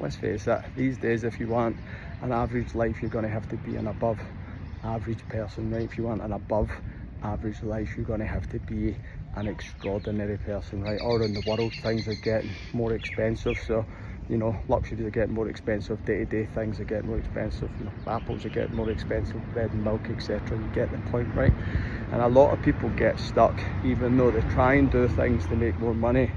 let's face it, these days if you want an average life, you're going to have to be an above average person, right? If you want an above average life, you're going to have to be an extraordinary person, right? All around the world things are getting more expensive, so you know, luxuries are getting more expensive, day-to-day things are getting more expensive, you know, apples are getting more expensive, bread and milk, etc. You get the point, right? And a lot of people get stuck, even though they try and do things to make more money,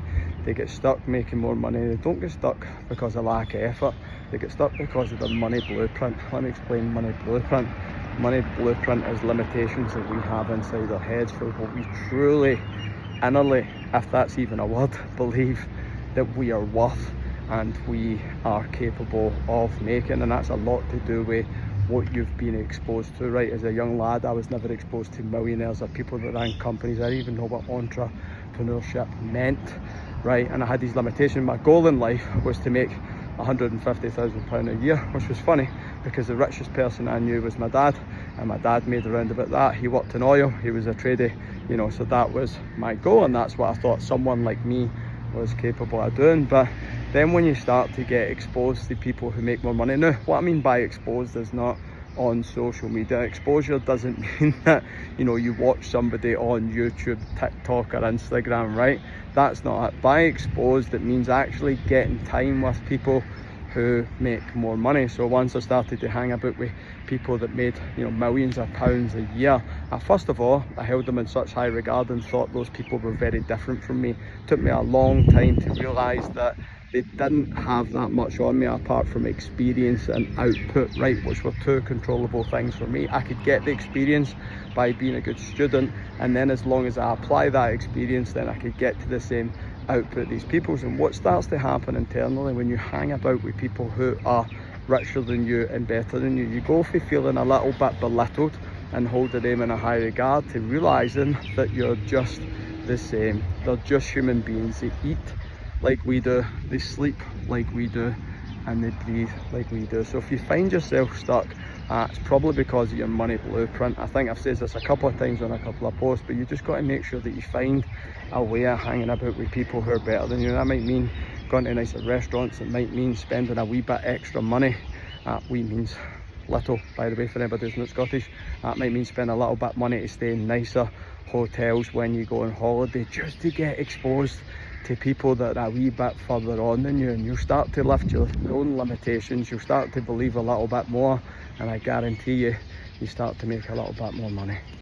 they get stuck making more money. They don't get stuck because of lack of effort, they get stuck because of the money blueprint. Let me explain money blueprint. Money blueprint is limitations that we have inside our heads for what we truly, innerly, if that's even a word, believe that we are worth and we are capable of making. And that's a lot to do with what you've been exposed to, right? As a young lad, I was never exposed to millionaires or people that ran companies. I didn't even know what entrepreneurship meant, right? And I had these limitations. My goal in life was to make £150,000 a year, which was funny because the richest person I knew was my dad, and my dad made around about that. He worked in oil, he was a tradie, you know, so that was my goal, and that's what I thought someone like me was capable of doing. But then when you start to get exposed to people who make more money, now what I mean by exposed is not on social media. Exposure doesn't mean that, you know, you watch somebody on YouTube, TikTok or Instagram, right? That's not it. By exposed, it means actually getting time with people who make more money. So once I started to hang about with people that made, you know, millions of pounds a year, first of all, I held them in such high regard and thought those people were very different from me. It took me a long time to realise that they didn't have that much on me apart from experience and output, right, which were two controllable things for me. I could get the experience by being a good student, and then as long as I apply that experience, then I could get to the same output these people's. And what starts to happen internally when you hang about with people who are richer than you and better than you, you go from feeling a little bit belittled and holding them in a high regard to realizing that you're just the same. They're just human beings. They eat like we do, they sleep like we do, and they breathe like we do. So if you find yourself stuck, it's probably because of your money blueprint. I think I've said this a couple of times on a couple of posts, but you just got to make sure that you find a way of hanging about with people who are better than you. That might mean going to nicer restaurants, it might mean spending a wee bit extra money. We means little, by the way, for anybody who's not Scottish. That might mean spending a little bit of money to stay in nicer hotels when you go on holiday, just to get exposed to people that are a wee bit further on than you, and you'll start to lift your own limitations. You'll start to believe a little bit more, and I guarantee you, you start to make a little bit more money.